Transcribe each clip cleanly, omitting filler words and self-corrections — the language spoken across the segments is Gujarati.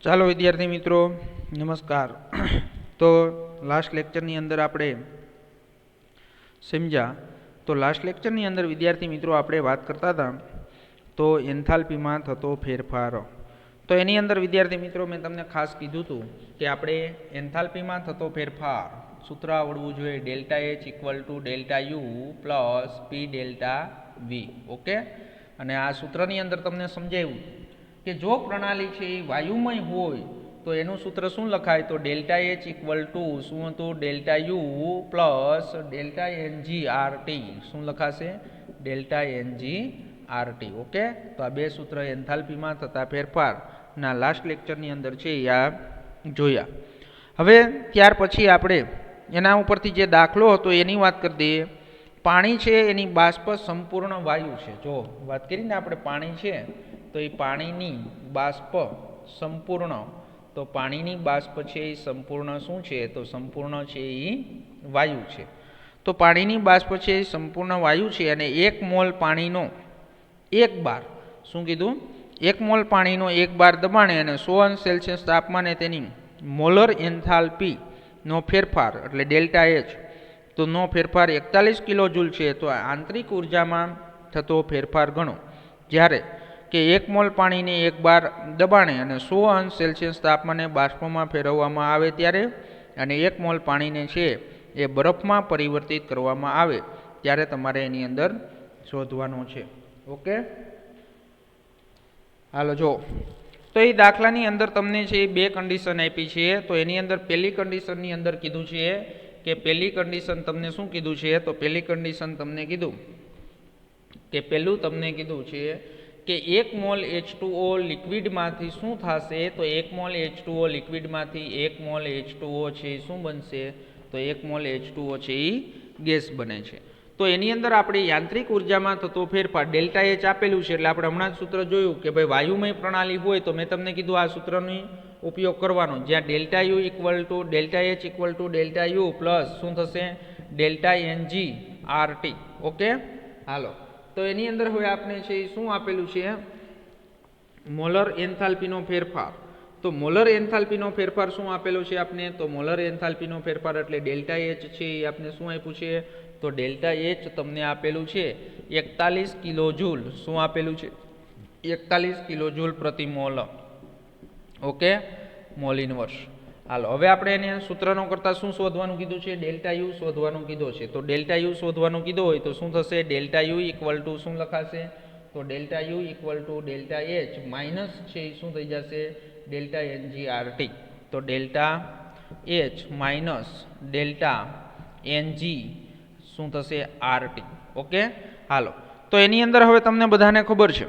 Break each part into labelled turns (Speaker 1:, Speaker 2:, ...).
Speaker 1: ચાલો વિદ્યાર્થી મિત્રો નમસ્કાર। તો લાસ્ટ લેક્ચરની અંદર આપણે સમજ્યા તો લાસ્ટ લેક્ચરની અંદર વિદ્યાર્થી મિત્રો આપણે વાત કરતા હતા તો એન્થાલ્પીમાં થતો ફેરફાર। તો એની અંદર વિદ્યાર્થી મિત્રો મેં તમને ખાસ કીધું હતું કે આપણે એન્થાલ્પીમાં થતો ફેરફાર સૂત્ર આવડવું જોઈએ delta H equal to delta U plus P delta V. Okay, અને આ સૂત્રની અંદર તમને સમજાવ્યું કે જો પ્રણાલી છે એ વાયુમય હોય તો એનું સૂત્ર શું લખાય તો ડેલ્ટા એચ ઇક્વલ ટુ શું હતું delta U plus delta NG RT શું લખાશે ડેલ્ટા એનજી આરટી। ઓકે, તો આ બે સૂત્ર એન્થાલ્પીમાં થતા ફેરફારના લાસ્ટ લેક્ચરની અંદર છે એ આ જોયા। હવે ત્યાર પછી આપણે એના ઉપરથી જે દાખલો હતો એની વાત કરી દઈએ। પાણી છે એની બાષ્પ સંપૂર્ણ વાયુ છે। જો વાત કરીને આપણે પાણી છે તો એ પાણીની બાષ્પ સંપૂર્ણ, તો પાણીની બાષ્પ છે એ સંપૂર્ણ શું છે તો સંપૂર્ણ છે એ વાયુ છે। તો પાણીની બાષ્પ છે એ સંપૂર્ણ વાયુ છે અને 1 મોલ પાણીનો 1 બાર શું કીધું 1 મોલ પાણીનો 1 બાર દબાણે અને 100 અંશ સેલ્સિયસ તાપમાને તેની મોલર એન્થાલ્પીનો ફેરફાર એટલે ડેલ્ટા એચ તો નો ફેરફાર 41 કિલો જૂલ છે। તો આંતરિક ઉર્જામાં થતો ફેરફાર ગણો। જ્યારે કે 1 મોલ પાણીને 1 બાર દબાણે અને 100 અંશ સેલ્સિયસ તાપમાને બાષ્પમાં ફેરવવામાં આવે ત્યારે અને 1 મોલ પાણીને છે એ બરફમાં પરિવર્તિત કરવામાં આવે ત્યારે તમારે એની અંદર શોધવાનું છે। ઓકે, હાલો જો તો એ દાખલાની અંદર તમને છે એ બે કન્ડિશન આપી છે। તો એની અંદર પહેલી કન્ડિશનની અંદર કીધું છે કે પહેલી કન્ડિશન તમને શું કીધું છે તો પહેલી કન્ડિશન તમને કીધું કે પહેલું તમને કીધું છે કે 1 મોલ H2O લિક્વિડમાંથી શું થશે તો 1 મોલ H2O લિક્વિડમાંથી 1 મોલ H2O છે એ શું બનશે તો 1 મોલ H2O છે એ ગેસ બને છે। તો એની અંદર આપણે યાંત્રિક ઉર્જામાં થતો ફેરફાર ડેલ્ટા એચ આપેલું છે એટલે આપણે હમણાં જ સૂત્ર જોયું કે ભાઈ વાયુમય પ્રણાલી હોય તો મેં તમને કીધું આ સૂત્રનો ઉપયોગ કરવાનો જ્યાં delta U equal to delta H equal to delta U plus શું થશે ડેલ્ટા એનજી આરટી। ઓકે, હાલો તો એની અંદર હવે આપણે છે એ શું આપેલું છે મોલર એન્થાલ્પીનો ફેરફાર। તો મોલર એન્થાલ્પીનો ફેરફાર શું આપેલો છે આપને તો મોલર એન્થાલ્પીનો ફેરફાર એટલે ડેલ્ટા એચ છે એ આપણે શું આપ્યું છે તો ડેલ્ટા એચ તમને આપેલું છે 41 કિલો જૂલ શું આપેલું છે 41 કિલો જૂલ પ્રતિ મોલ। Okay, mole inverse. હાલો હવે આપણે એને સૂત્રનો કરતાં શું શોધવાનું કીધું છે ડેલ્ટા યુ શોધવાનું કીધું છે। તો ડેલ્ટા યુ શોધવાનું કીધું હોય તો શું થશે ડેલ્ટા યુ ઇક્વલ ટુ શું લખાશે તો delta U equal to delta H minus છે એ શું થઈ જશે ડેલ્ટા એનજી આરટી। તો delta H minus delta NG શું થશે આરટી। ઓકે, હાલો તો એની અંદર હવે તમને બધાને ખબર છે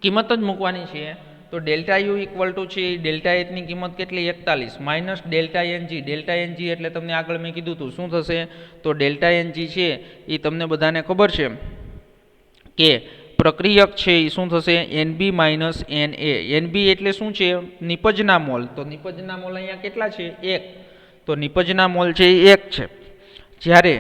Speaker 1: કિંમત જ મૂકવાની છે। તો ડેલ્ટા યુ ઇક્વલ ટુ છે ડેલ્ટા એચની કિંમત કેટલી 41 માઇનસ ડેલ્ટા એનજી એટલે તમને આગળ મેં કીધું હતું શું થશે તો ડેલ્ટા એનજી છે એ તમને બધાને ખબર છે કે પ્રક્રિયક છે એ શું થશે એનબી માઇનસ એનએ। એનબી એટલે શું છે નિપજના મોલ, તો નિપજના મોલ અહીંયા કેટલા છે 1, તો નિપજના મોલ છે એ 1 છે। જ્યારે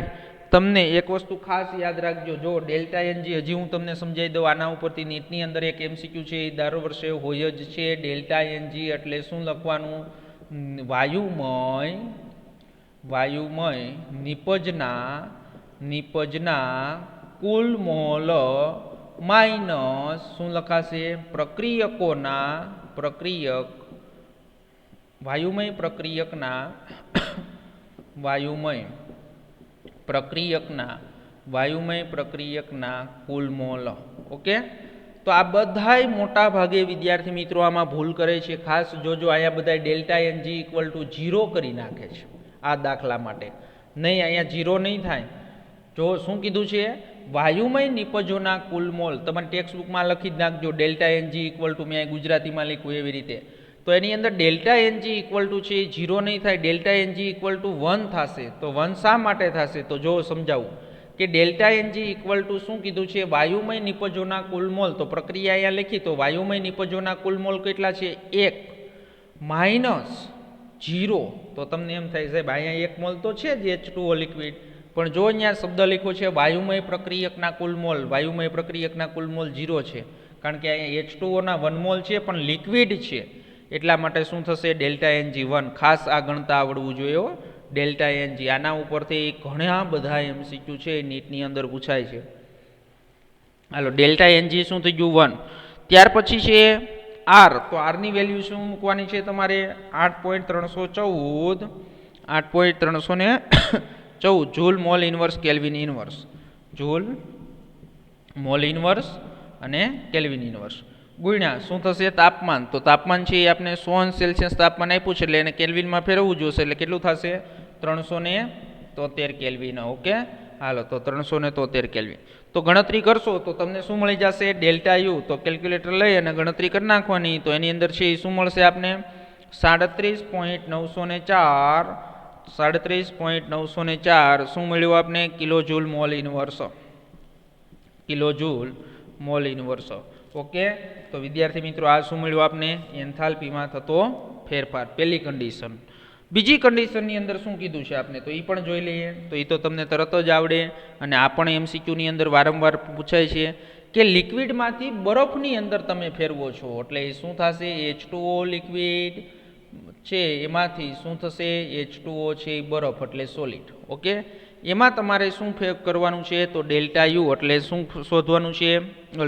Speaker 1: તમને એક વસ્તુ ખાસ યાદ રાખજો જો ડેલ્ટા એનજી હજી હું તમને સમજાવી દઉં આના ઉપરથી નીટની અંદર એક એમસીક્યુ છે એ દર વર્ષે હોય જ છે। ડેલ્ટા એનજી એટલે શું લખવાનું વાયુમય નિપજના કુલ મોલ માઇનસ શું લખાશે વાયુમય પ્રક્રિયકના કુલ મોલ। ઓકે, તો આ બધાય મોટા ભાગે વિદ્યાર્થી મિત્રો આમાં ભૂલ કરે છે। ખાસ જોજો અહીંયા બધા ડેલ્ટા એનજી ઇક્વલ ટુ 0 કરી નાખે છે આ દાખલા માટે, નહીં અહીંયા 0 નહીં થાય। જો શું કીધું છે વાયુમય નિપજોના કુલ મોલ તમારે ટેક્સ્ટ બુકમાં લખી જ નાખજો ડેલ્ટા એનજી ઇક્વલ ટુ મેં ગુજરાતીમાં લખ્યું એવી રીતે। તો એની અંદર ડેલ્ટા એનજી ઇક્વલ ટુ છે 0 નહીં થાય, ડેલ્ટા એનજી ઇક્વલ ટુ 1 થશે। તો 1 શા માટે થશે તો જો સમજાવું કે ડેલ્ટા એનજી ઇક્વલ ટુ શું કીધું છે વાયુમય નિપજોના કુલ મોલ, તો પ્રક્રિયા અહીંયા લખી તો વાયુમય નિપજોના કુલ મોલ કેટલા છે 1 માઇનસ 0। તો તમને એમ થાય સાહેબ અહીંયા 1 મોલ તો છે જ H2O લિક્વિડ, પણ જો અહીંયા શબ્દ લખ્યો છે વાયુમય પ્રક્રિયકના કુલ મોલ, વાયુમય પ્રક્રિયકના કુલ મોલ 0 છે કારણ કે અહીંયા H2O ના 1 મોલ છે પણ લિક્વિડ છે એટલા માટે શું થશે ડેલ્ટા એનજી 1 ખાસ આ ગણતા આવડવું જોઈએ હો. ડેલ્ટા એનજી આના ઉપરથી ઘણા બધા એમસીક્યુ છે નીટની અંદર પૂછાય છે. હાલો ડેલ્ટા એનજી શું થઈ ગયું 1. ત્યાર પછી છે આર, તો આરની વેલ્યુ શું મૂકવાની છે તમારે 8.314 joule mall inverse kelvin inverse, joule mall inverse અને કેલ્વિન ઇનવર્સ ગુણ્યા શું થશે તાપમાન, તો તાપમાન છે એ આપણે 100 સેલ્સિયસ તાપમાન આપ્યું છે એટલે એને કેલ્વિનમાં ફેરવવું જોશે એટલે કેટલું થશે 373 કેલ્વિન. ઓકે હાલો તો 373 કેલ્વિન. તો ગણતરી કરશો તો તમને શું મળી જશે ડેલ્ટા યુ, તો કેલ્ક્યુલેટર લઈ અને ગણતરી કરી નાખવાની. તો એની અંદર છે એ શું મળશે આપને 37.904 શું મળ્યું આપને kilo joule mall inverse, kilo joule mall inverse. Okay તો વિદ્યાર્થી મિત્રો આ શું મળ્યું આપને એન્થાલ્પીમાં થતો ફેરફાર, પહેલી કન્ડિશન. બીજી કન્ડિશનની અંદર શું કીધું છે આપને તો એ પણ જોઈ લઈએ. તો એ તો તમને તરત જ આવડે અને આ પણ એમસીક્યુની અંદર વારંવાર પૂછાય છે કે લિક્વિડમાંથી બરફની અંદર તમે ફેરવો છો એટલે એ શું થશે H2O લિક્વિડ છે એમાંથી શું થશે H2O છે એ બરફ એટલે સોલિડ. ઓકે એમાં તમારે શું કરવાનું છે તો ડેલ્ટા યુ એટલે શું શોધવાનું છે,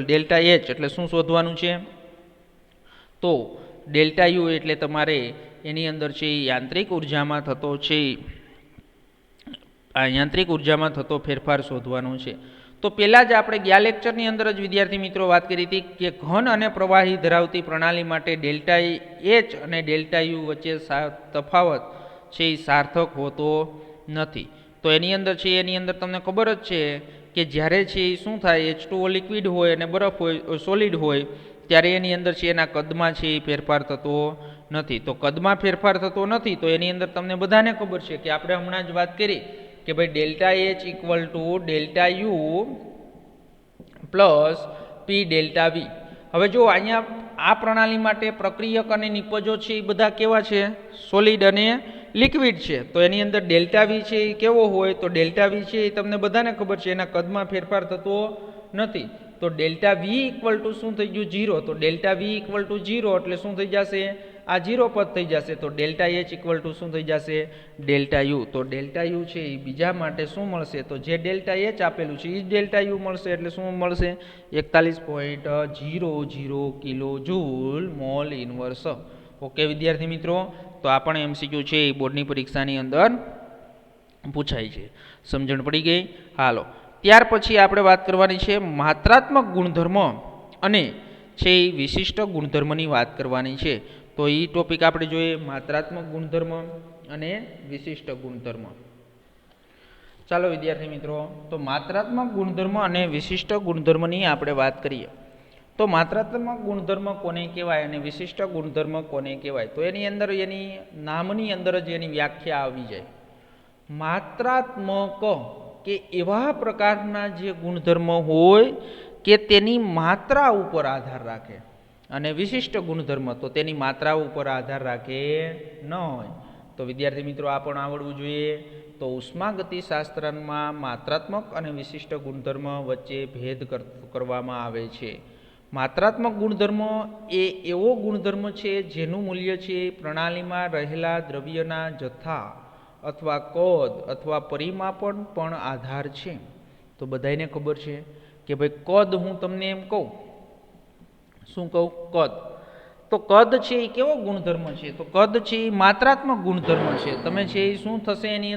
Speaker 1: ડેલ્ટા એચ એટલે શું શોધવાનું છે તો ડેલ્ટા યુ એટલે તમારે એની અંદર છે યાંત્રિક ઉર્જામાં થતો છે આ યાંત્રિક ઉર્જામાં થતો ફેરફાર શોધવાનો છે. તો પહેલાં જ આપણે ગયા લેક્ચરની અંદર જ વિદ્યાર્થી મિત્રો વાત કરી હતી કે ઘન અને પ્રવાહી ધરાવતી પ્રણાલી માટે ડેલ્ટા એચ અને ડેલ્ટા યુ વચ્ચે તફાવત છે એ સાર્થક હોતો નથી. તો એની અંદર છે એની અંદર તમને ખબર જ છે કે જ્યારે છે એ શું થાય H2O લિક્વિડ હોય અને બરફ હોય સોલિડ હોય ત્યારે એની અંદર છે એના કદમાં છે એ ફેરફાર થતો નથી. તો કદમાં ફેરફાર થતો નથી તો એની અંદર તમને બધાને ખબર છે કે આપણે હમણાં જ વાત કરી કે ભાઈ delta H equal to delta U plus P delta V. હવે જો અહીંયા આ પ્રણાલી માટે પ્રક્રિયક અને નિપજો છે એ બધા કેવા છે સોલિડ અને લિક્વિડ છે. તો એની અંદર ડેલ્ટા વી છે એ કેવો હોય તો ડેલ્ટા વી છે એ તમને બધાને ખબર છે એના કદમાં ફેરફાર થતો નથી. તો ડેલ્ટા વી ઇક્વલ ટુ શું થઈ ગયું 0. તો ડેલ્ટા વી ઇક્વલ ટુ 0 એટલે શું થઈ જશે આ 0 પદ થઈ જશે. તો ડેલ્ટા એચ ઇક્વલ ટુ શું થઈ જશે ડેલ્ટા યુ. તો ડેલ્ટા યુ છે એ બીજા માટે શું મળશે તો જે ડેલ્ટા એચ આપેલું છે એ જ ડેલ્ટા યુ મળશે એટલે શું મળશે 41.00 kilo joule mall inverse. Okay વિદ્યાર્થી મિત્રો તો આ પણ એમસીક્યુ છે એ બોર્ડની પરીક્ષાની અંદર પૂછાય છે. સમજણ પડી ગઈ. હાલો ત્યાર પછી આપણે વાત કરવાની છે માત્રાત્મક ગુણધર્મ અને છે એ વિશિષ્ટ ગુણધર્મની વાત કરવાની છે. તો એ ટોપિક આપણે જોઈએ માત્રાત્મક ગુણધર્મ અને વિશિષ્ટ ગુણધર્મ. ચાલો વિદ્યાર્થી મિત્રો તો માત્રાત્મક ગુણધર્મ અને વિશિષ્ટ ગુણધર્મની આપણે વાત કરીએ. તો માત્રાત્મક ગુણધર્મ કોને કહેવાય અને વિશિષ્ટ ગુણધર્મ કોને કહેવાય તો એની અંદર એની નામની અંદર જ એની વ્યાખ્યા આવી જાય. માત્રાત્મક કે એવા પ્રકારના જે ગુણધર્મ હોય કે તેની માત્રા ઉપર આધાર રાખે અને વિશિષ્ટ ગુણધર્મ તો તેની માત્રા ઉપર આધાર રાખે ન હોય. તો વિદ્યાર્થી મિત્રો આ પણ આવડવું જોઈએ. તો ઉષ્માગતિશાસ્ત્રમાં માત્રાત્મક અને વિશિષ્ટ ગુણધર્મ વચ્ચે ભેદ કરવામાં આવે છે. માત્રાત્મક ગુણધર્મ એ એવો ગુણધર્મ છે જેનું મૂલ્ય છે પ્રણાલીમાં રહેલા દ્રવ્યના જથ્થા અથવા કદ અથવા પરિમાપન પણ આધાર છે. તો બધાને ખબર છે કે ભાઈ કદ હું તમને એમ કહું શું કહું કદ. તો કદ છે એ કેવો ગુણધર્મ છે તો કદ છે એ માત્રાત્મક ગુણધર્મ છે. તમે છે એ શું થશે એની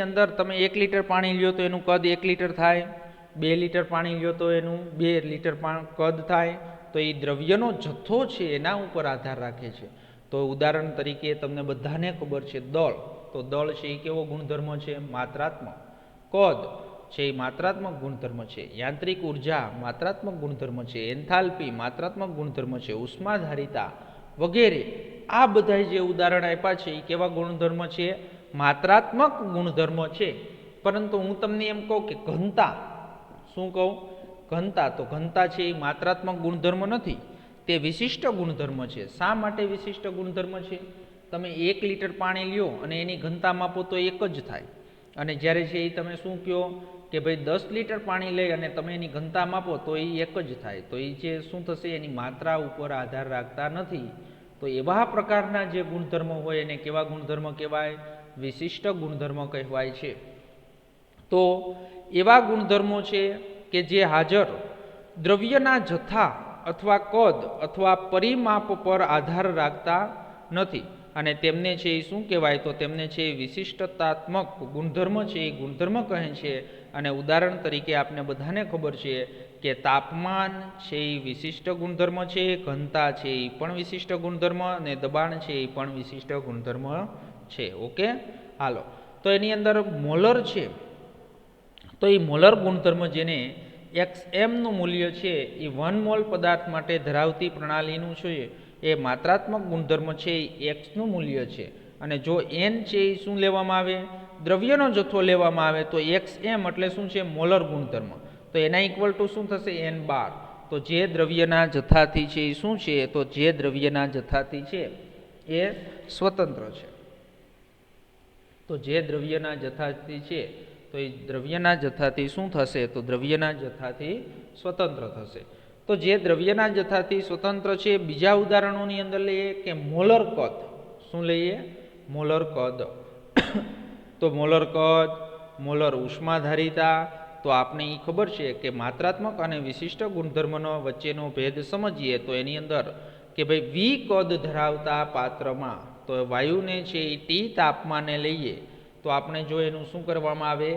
Speaker 1: અંદર તમે 1 લીટર પાણી લ્યો તો એનું કદ 1 લીટર થાય, 2 લીટર પાણી લ્યો તો એનું 2 લીટર કદ થાય. તો એ દ્રવ્યનો જથ્થો છે એના ઉપર આધાર રાખે છે. તો ઉદાહરણ તરીકે તમને બધાને ખબર છે દળ. તો દળ છે એ કેવો ગુણધર્મ છે માત્રાત્મક. કદ છે એ માત્રાત્મક ગુણધર્મ છે. યાંત્રિક ઉર્જા માત્રાત્મક ગુણધર્મ છે. એન્થાલ્પી માત્રાત્મક ગુણધર્મ છે. ઉષ્માધારિતા વગેરે આ બધા જે ઉદાહરણ આપ્યા છે એ કેવા ગુણધર્મ છે માત્રાત્મક ગુણધર્મ છે. પરંતુ હું તમને એમ કહું કે ઘનતા, શું કહું ઘનતા, તો ઘનતા છે એ માત્રાત્મક ગુણધર્મ નથી, તે વિશિષ્ટ ગુણધર્મ છે. શા માટે વિશિષ્ટ ગુણધર્મ છે? તમે 1 લીટર પાણી લ્યો અને એની ઘનતા માપો તો એક જ થાય અને જ્યારે છે એ તમે શું કહો કે ભાઈ 10 લીટર પાણી લઈ અને તમે એની ઘનતા માપો તો એ એક જ થાય. તો એ જે શું થશે એની માત્રા ઉપર આધાર રાખતા નથી. તો એવા પ્રકારના જે ગુણધર્મો હોય એને કેવા ગુણધર્મ કહેવાય? વિશિષ્ટ ગુણધર્મ કહેવાય છે. તો એવા ગુણધર્મો છે કે જે હાજર દ્રવ્યના જથ્થા અથવા કદ અથવા પરિમાપ પર આધાર રાખતા નથી અને તેમને છે એ શું કહેવાય? તો તેમને છે એ વિશિષ્ટતાત્મક ગુણધર્મ છે એ ગુણધર્મ કહે છે. અને ઉદાહરણ તરીકે આપણે બધાને ખબર છે કે તાપમાન છે એ વિશિષ્ટ ગુણધર્મ છે, ઘનતા છે એ પણ વિશિષ્ટ ગુણધર્મ, અને દબાણ છે એ પણ વિશિષ્ટ ગુણધર્મ છે. ઓકે, હાલો. તો એની અંદર મોલર છે, તો એ મોલર ગુણધર્મ જેને XM નું મૂલ્ય છે એ 1 મોલ પદાર્થ માટે ધરાવતી પ્રણાલીનું છે એ માત્રાત્મક ગુણધર્મ છે એ X નું મૂલ્ય છે. અને જો N છે એ શું લેવામાં આવે? દ્રવ્યનો જથ્થો લેવામાં આવે તો XM એટલે શું છે? મોલર ગુણધર્મ. તો એના ઇક્વલ ટુ શું થશે? N બાર. તો જે દ્રવ્યના જથ્થાથી છે એ શું છે? તો જે દ્રવ્યના જથ્થાથી છે એ સ્વતંત્ર છે. તો જે દ્રવ્યના જથ્થાથી છે તો એ દ્રવ્યના જથ્થાથી શું થશે? તો દ્રવ્યના જથ્થાથી સ્વતંત્ર થશે. તો જે દ્રવ્યના જથ્થાથી સ્વતંત્ર છે, બીજા ઉદાહરણોની અંદર લઈએ કે મોલર કદ. શું લઈએ? મોલર કદ. તો મોલર કદ, મોલર ઉષ્માધારિતા. તો આપને એ ખબર છે કે માત્રાત્મક અને વિશિષ્ટ ગુણધર્મનો વચ્ચેનો ભેદ સમજીએ તો એની અંદર કે ભાઈ વી કદ ધરાવતા પાત્રમાં તો વાયુને છે એ ટી તાપમાને લઈએ તો આપણે જો એનું શું કરવામાં આવે?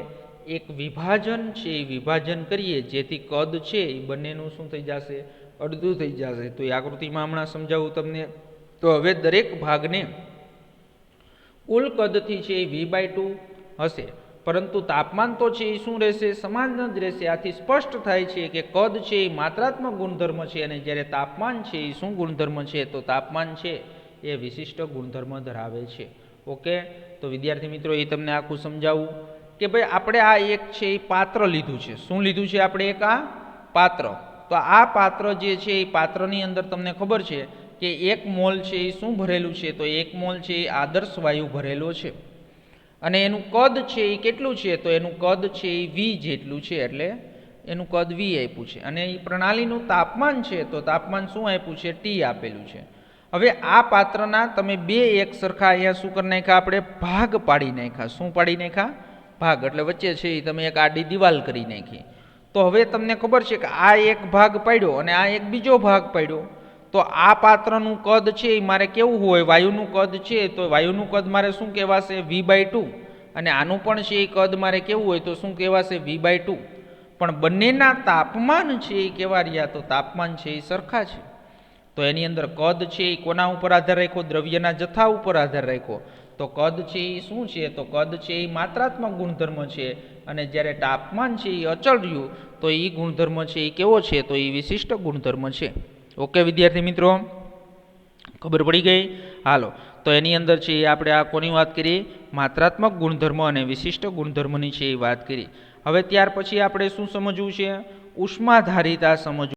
Speaker 1: એક વિભાજન છે એ વિભાજન કરીએ જેથી કદ છે એ બંનેનું શું થઈ જશે? અડધું થઈ જશે. તો એ આકૃતિમાં હમણાં સમજાવું તમને. તો હવે દરેક ભાગને કુલ કદથી છે એ V/2 હશે, પરંતુ તાપમાન તો છે એ શું રહેશે? સમાન જ રહેશે. આથી સ્પષ્ટ થાય છે કે કદ છે એ માત્રાત્મક ગુણધર્મ છે અને જ્યારે તાપમાન છે એ શું ગુણધર્મ છે? તો તાપમાન છે એ વિશિષ્ટ ગુણધર્મ ધરાવે છે. ઓકે, તો વિદ્યાર્થી મિત્રો એ તમને આખું સમજાવું કે ભાઈ આપણે આ એક છે એ પાત્ર લીધું છે. શું લીધું છે આપણે? એક આ પાત્ર. તો આ પાત્ર જે છે એ પાત્રની અંદર તમને ખબર છે કે 1 મોલ છે એ શું ભરેલું છે? તો 1 મોલ છે એ આદર્શ વાયુ ભરેલો છે અને એનું કદ છે એ કેટલું છે? તો એનું કદ છે એ V જેટલું છે, એટલે એનું કદ V આપ્યું છે. અને એ પ્રણાલીનું તાપમાન છે તો તાપમાન શું આપ્યું છે? T આપેલું છે. હવે આ પાત્રના તમે બે એક સરખા અહીંયા શું કરી નાખ્યા? આપણે ભાગ પાડી નાખ્યા. શું પાડી નાખ્યા? ભાગ. એટલે વચ્ચે છે એ તમે એક આડી દિવાલ કરી નાખી. તો હવે તમને ખબર છે કે આ એક ભાગ પાડ્યો અને આ એક બીજો ભાગ પાડ્યો. તો આ પાત્રનું કદ છે એ મારે કેવું હોય? વાયુનું કદ છે તો વાયુનું કદ મારે શું કહેવાશે? V/2. અને આનું પણ છે એ કદ મારે કેવું હોય? તો શું કહેવાશે? V/2. પણ બંનેના તાપમાન છે એ કેવા રહ્યા? તો તાપમાન છે એ સરખા છે. તો એની અંદર કદ છે એ કોના ઉપર આધાર રાખ્યો? દ્રવ્યના જથ્થા ઉપર આધાર રાખ્યો. તો કદ છે એ શું છે? તો કદ છે એ માત્રાત્મક ગુણધર્મ છે અને જ્યારે તાપમાન છે એ અચળ રહ્યું તો એ ગુણધર્મ છે એ કેવો છે? તો એ વિશિષ્ટ ગુણધર્મ છે. ઓકે વિદ્યાર્થી મિત્રો, ખબર પડી ગઈ? હાલો, તો એની અંદર છે એ આપણે આ કોની વાત કરી? માત્રાત્મક ગુણધર્મ અને વિશિષ્ટ ગુણધર્મની છે એ વાત કરી. હવે ત્યાર પછી આપણે શું સમજવું છે? ઉષ્માધારિતા સમજવું.